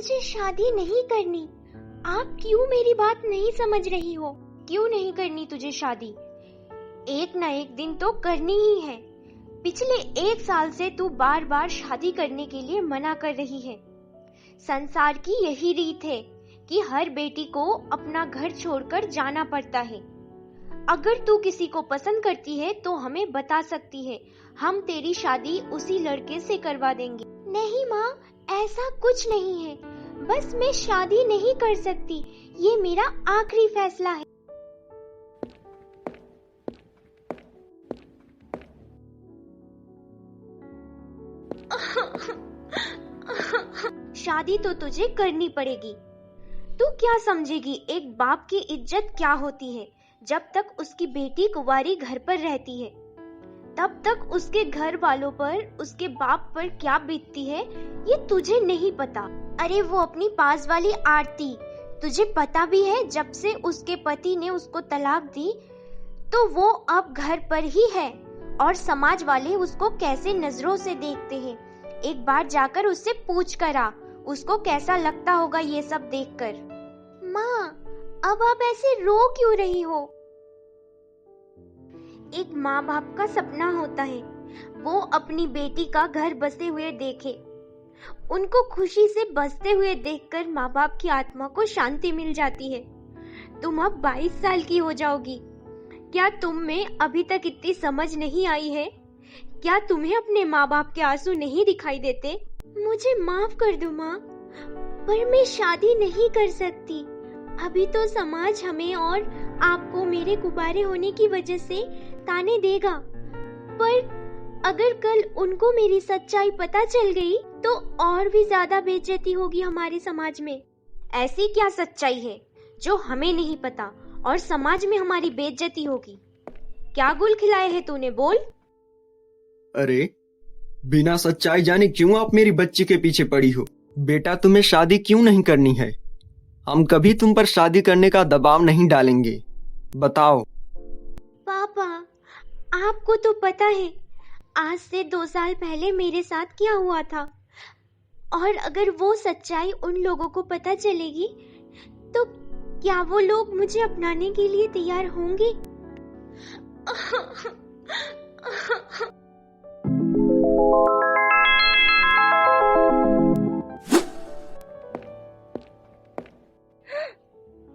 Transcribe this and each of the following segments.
मुझे शादी नहीं करनी। आप क्यों मेरी बात नहीं समझ रही हो? क्यों नहीं करनी तुझे शादी? एक ना एक दिन तो करनी ही है। पिछले 1 साल से तू बार बार शादी करने के लिए मना कर रही है। संसार की यही रीत है कि हर बेटी को अपना घर छोड़कर जाना पड़ता है। अगर तू किसी को पसंद करती है तो हमें बता सकती है, हम तेरी शादी उसी लड़के से करवा देंगे। नहीं माँ, ऐसा कुछ नहीं है, बस मैं शादी नहीं कर सकती, ये मेरा आखिरी फैसला है। शादी तो तुझे करनी पड़ेगी। तू क्या समझेगी एक बाप की इज्जत क्या होती है? जब तक उसकी बेटी कुंवारी घर पर रहती है तब तक उसके घर वालों पर, उसके बाप पर क्या बीतती है ये तुझे नहीं पता। अरे वो अपनी पास वाली आरती, तुझे पता भी है जब से उसके पति ने उसको तलाक दी तो वो अब घर पर ही है और समाज वाले उसको कैसे नजरों से देखते हैं। एक बार जाकर उससे पूछ कर आ, उसको कैसा लगता होगा ये सब देखकर। माँ, अब आप ऐसे रो क्यों रही हो? एक माँ बाप का सपना होता है वो अपनी बेटी का घर बसे हुए देखे। उनको खुशी से बसते हुए देखकर माँ बाप की आत्मा को शांति मिल जाती है। तुम अब 22 साल की हो जाओगी। क्या तुम में अभी तक इतनी समझ नहीं आई है? क्या तुम्हें अपने माँ बाप के आंसू नहीं दिखाई देते? मुझे माफ कर दो माँ, पर मैं शादी नहीं कर सकती। अभी तो समाज हमें और आपको मेरे कुंवारे होने की वजह से ताने देगा, पर अगर कल उनको मेरी सच्चाई पता चल गई तो और भी ज्यादा बेइज्जती होगी हमारे समाज में। ऐसी क्या सच्चाई है जो हमें नहीं पता और समाज में हमारी बेइज्जती होगी? क्या गुल खिलाए है तूने, बोल। अरे बिना सच्चाई जाने क्यों आप मेरी बच्ची के पीछे पड़ी हो? बेटा, तुम्हें शादी क्यों नहीं करनी है? हम कभी तुम पर शादी करने का दबाव नहीं डालेंगे, बताओ। पापा, आपको तो पता है आज से 2 साल पहले मेरे साथ क्या हुआ था, और अगर वो सच्चाई उन लोगों को पता चलेगी तो क्या वो लोग मुझे अपनाने के लिए तैयार होंगे?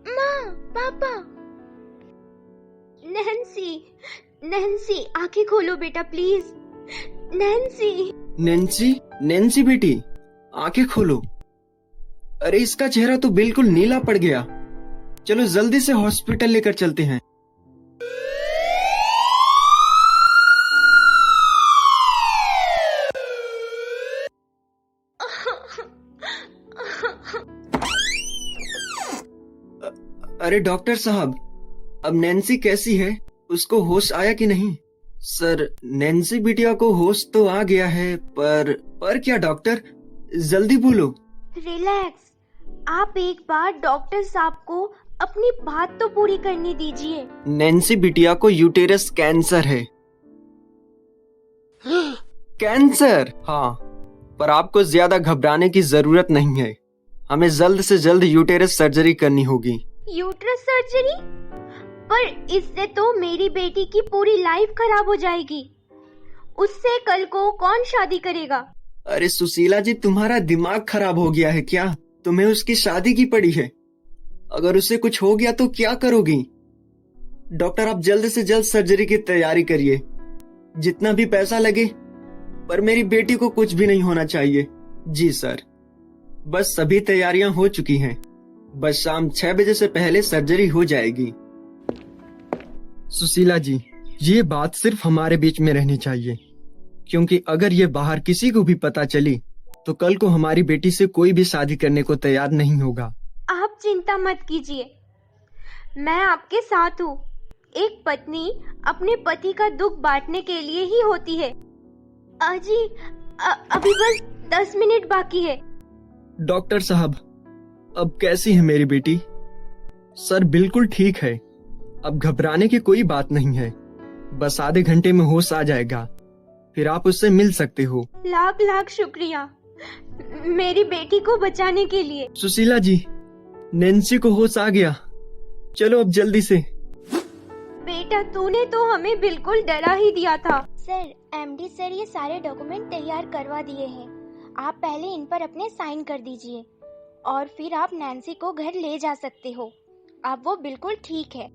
माँ, पापा। नैन्सी, आंखें खोलो बेटा प्लीज। नैन्सी बेटी, आंखें खोलो। अरे इसका चेहरा तो बिल्कुल नीला पड़ गया। चलो जल्दी से हॉस्पिटल लेकर चलते हैं। अरे डॉक्टर साहब, अब नैन्सी कैसी है? उसको होश आया कि नहीं? सर, नैन्सी बिटिया को होश तो आ गया है, पर क्या डॉक्टर? जल्दी बोलो। रिलैक्स, आप एक बार डॉक्टर साहब को अपनी बात तो पूरी करने दीजिए। नैन्सी बिटिया को यूटेरस कैंसर है। कैंसर? हाँ, पर आपको ज्यादा घबराने की जरूरत नहीं है। हमें जल्द से जल्द यूटेरस सर्जरी करनी होगी। Uterus surgery? पर इससे तो मेरी बेटी की पूरी लाइफ खराब हो जाएगी। उससे कल को कौन शादी करेगा? अरे सुशीला जी, तुम्हारा दिमाग खराब हो गया है क्या? तुम्हें उसकी शादी की पड़ी है। अगर उसे कुछ हो गया तो क्या करोगी? डॉक्टर, आप जल्द से जल्द सर्जरी की तैयारी करिए, जितना भी पैसा लगे, पर मेरी बेटी को कुछ भी नहीं होना चाहिए। जी सर, बस सभी तैयारियां हो चुकी हैं, बस शाम 6 बजे से पहले सर्जरी हो जाएगी। सुशीला जी, ये बात सिर्फ हमारे बीच में रहनी चाहिए, क्योंकि अगर ये बाहर किसी को भी पता चली तो कल को हमारी बेटी से कोई भी शादी करने को तैयार नहीं होगा। आप चिंता मत कीजिए, मैं आपके साथ हूँ। एक पत्नी अपने पति का दुख बांटने के लिए ही होती है। अजी, अभी बस 10 मिनट बाकी है। डॉक्टर साहब, अब कैसी है मेरी बेटी? सर, बिल्कुल ठीक है, अब घबराने की कोई बात नहीं है। बस आधे घंटे में होश आ जाएगा, फिर आप उससे मिल सकते हो। लाख लाख शुक्रिया, मेरी बेटी को बचाने के लिए। सुशीला जी, नैन्सी को होश आ गया, चलो अब जल्दी से। बेटा, तूने तो हमें बिल्कुल डरा ही दिया था। सर, एमडी सर ये सारे डॉक्यूमेंट तैयार करवा दिए हैं। आप पहले इन पर अपने साइन कर दीजिए और फिर आप नैन्सी को घर ले जा सकते हो। अब वो बिल्कुल ठीक है।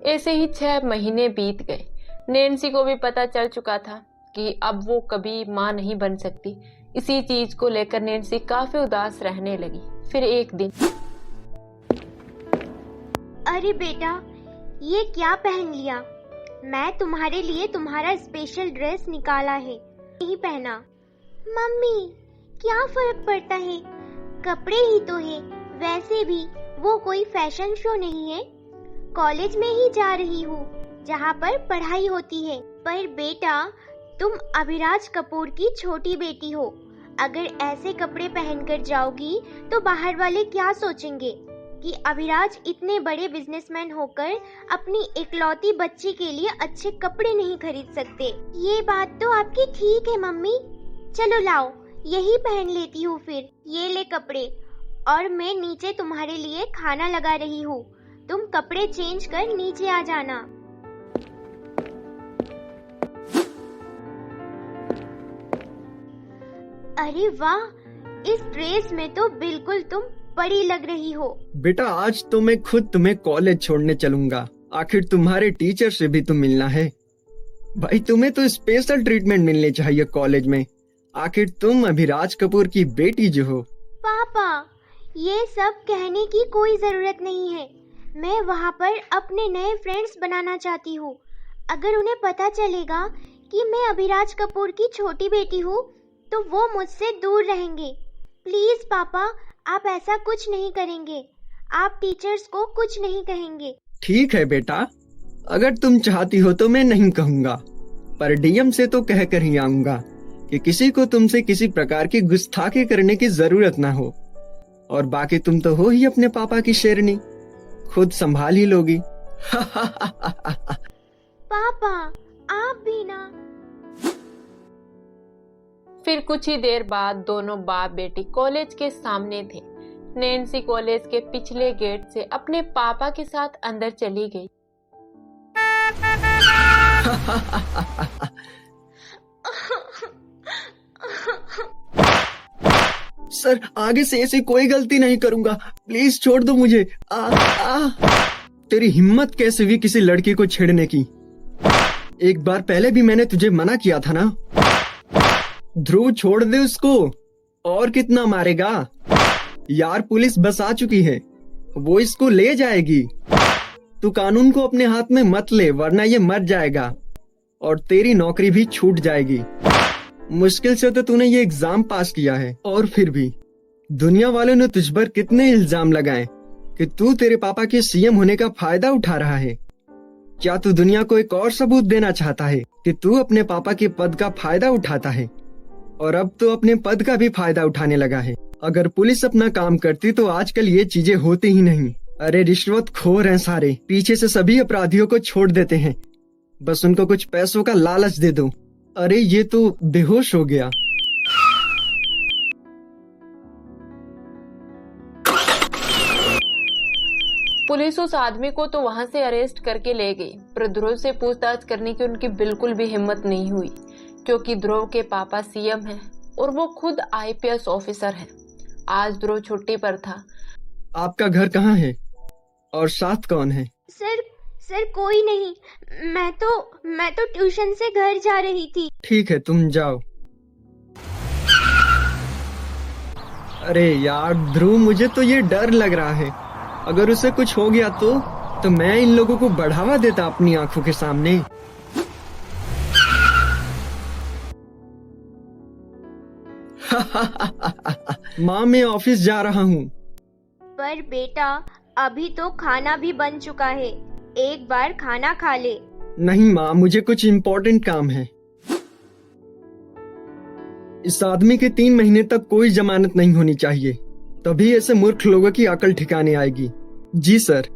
ऐसे ही 6 महीने बीत गए। नैन्सी को भी पता चल चुका था कि अब वो कभी माँ नहीं बन सकती। इसी चीज को लेकर नैन्सी काफी उदास रहने लगी। फिर एक दिन, अरे बेटा, ये क्या पहन लिया? मैं तुम्हारे लिए तुम्हारा स्पेशल ड्रेस निकाला है, नहीं पहना। मम्मी, क्या फर्क पड़ता है, कपड़े ही तो है। वैसे भी वो कोई फैशन शो नहीं है। कॉलेज में ही जा रही हूँ जहाँ पर पढ़ाई होती है। पर बेटा, तुम अभिराज कपूर की छोटी बेटी हो। अगर ऐसे कपड़े पहनकर जाओगी तो बाहर वाले क्या सोचेंगे कि अभिराज इतने बड़े बिजनेसमैन होकर अपनी इकलौती बच्ची के लिए अच्छे कपड़े नहीं खरीद सकते। ये बात तो आपकी ठीक है मम्मी। चलो लाओ, यही पहन लेती हूँ फिर। ये ले कपड़े, और मैं नीचे तुम्हारे लिए खाना लगा रही हूँ। तुम कपड़े चेंज कर नीचे आ जाना। अरे वाह, इस ड्रेस में तो बिल्कुल तुम बड़ी लग रही हो। बेटा, आज तो मैं खुद तुम्हें कॉलेज छोड़ने चलूंगा। आखिर तुम्हारे टीचर से भी तो मिलना है। भाई, तुम्हें तो स्पेशल ट्रीटमेंट मिलनी चाहिए कॉलेज में। आखिर तुम अभिराज कपूर की बेटी जो हो। पापा, ये सब कहने की कोई जरूरत नहीं है। मैं वहाँ पर अपने नए फ्रेंड्स बनाना चाहती हूँ। अगर उन्हें पता चलेगा कि मैं अभिराज कपूर की छोटी बेटी हूँ तो वो मुझसे दूर रहेंगे। प्लीज पापा, आप ऐसा कुछ नहीं करेंगे। आप टीचर्स को कुछ नहीं कहेंगे। ठीक है बेटा, अगर तुम चाहती हो तो मैं नहीं कहूँगा, पर डीएम से तो कह कर ही आऊंगा कि किसी को तुमसे किसी प्रकार की गुस्ताखी करने की जरूरत ना हो। और बाकी तुम तो हो ही अपने पापा की शेरनी, खुद संभाल ही लोगी। पापा, आप भी ना। फिर कुछ ही देर बाद दोनों बाप बेटी कॉलेज के सामने थे। नैन्सी कॉलेज के पिछले गेट से अपने पापा के साथ अंदर चली गई। सर, आगे से ऐसी कोई गलती नहीं करूंगा, प्लीज छोड़ दो मुझे। तेरी हिम्मत कैसे हुई किसी लड़की को छेड़ने की? एक बार पहले भी मैंने तुझे मना किया था ना। ध्रुव, छोड़ दे उसको। और कितना मारेगा यार? पुलिस बस आ चुकी है, वो इसको ले जाएगी। तू कानून को अपने हाथ में मत ले, वरना ये मर जाएगा और तेरी नौकरी भी छूट जाएगी। मुश्किल से तो तूने ये एग्जाम पास किया है, और फिर भी दुनिया वालों ने तुझ पर कितने इल्जाम लगाए कि तू तेरे पापा के सीएम होने का फायदा उठा रहा है। क्या तू दुनिया को एक और सबूत देना चाहता है कि तू अपने पापा के पद का फायदा उठाता है? और अब तो अपने पद का भी फायदा उठाने लगा है। अगर पुलिस अपना काम करती तो आजकल ये चीजें होती ही नहीं। अरे रिश्वतखोर हैं सारे, पीछे से सभी अपराधियों को छोड़ देते हैं, बस उनको कुछ पैसों का लालच दे दो। अरे ये तो बेहोश हो गया। पुलिस उस आदमी को तो वहां से अरेस्ट करके ले गई, पर ध्रुव से पूछताछ करने की उनकी बिल्कुल भी हिम्मत नहीं हुई, क्योंकि ध्रुव के पापा सीएम हैं और वो खुद आईपीएस ऑफिसर हैं। आज ध्रुव छुट्टी पर था। आपका घर कहाँ है और साथ कौन है? सर कोई नहीं। मैं तो ट्यूशन से घर जा रही थी। ठीक है, तुम जाओ। अरे यार ध्रुव, मुझे तो ये डर लग रहा है, अगर उसे कुछ हो गया तो मैं इन लोगों को बढ़ावा देता अपनी आंखों के सामने। माँ, मैं ऑफिस जा रहा हूँ। पर बेटा, अभी तो खाना भी बन चुका है, एक बार खाना खा ले। नहीं माँ, मुझे कुछ इम्पोर्टेंट काम है। इस आदमी के 3 महीने तक कोई जमानत नहीं होनी चाहिए, तभी ऐसे मूर्ख लोगों की अकल ठिकाने आएगी। जी सर।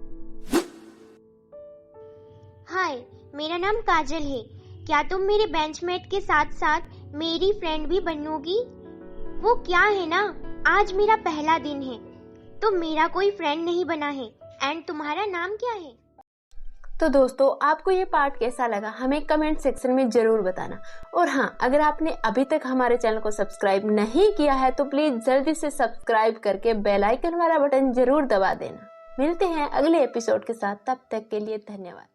हाय, मेरा नाम काजल है। क्या तुम मेरे बेंचमेट के साथ साथ मेरी फ्रेंड भी बनोगी? वो क्या है ना, आज मेरा पहला दिन है तो मेरा कोई फ्रेंड नहीं बना है। एंड तुम्हारा नाम क्या है? तो दोस्तों, आपको ये पार्ट कैसा लगा हमें कमेंट सेक्शन में जरूर बताना। और हाँ, अगर आपने अभी तक हमारे चैनल को सब्सक्राइब नहीं किया है तो प्लीज जल्दी से सब्सक्राइब करके बेल आइकन वाला बटन जरूर दबा देना। मिलते हैं अगले एपिसोड के साथ, तब तक के लिए धन्यवाद।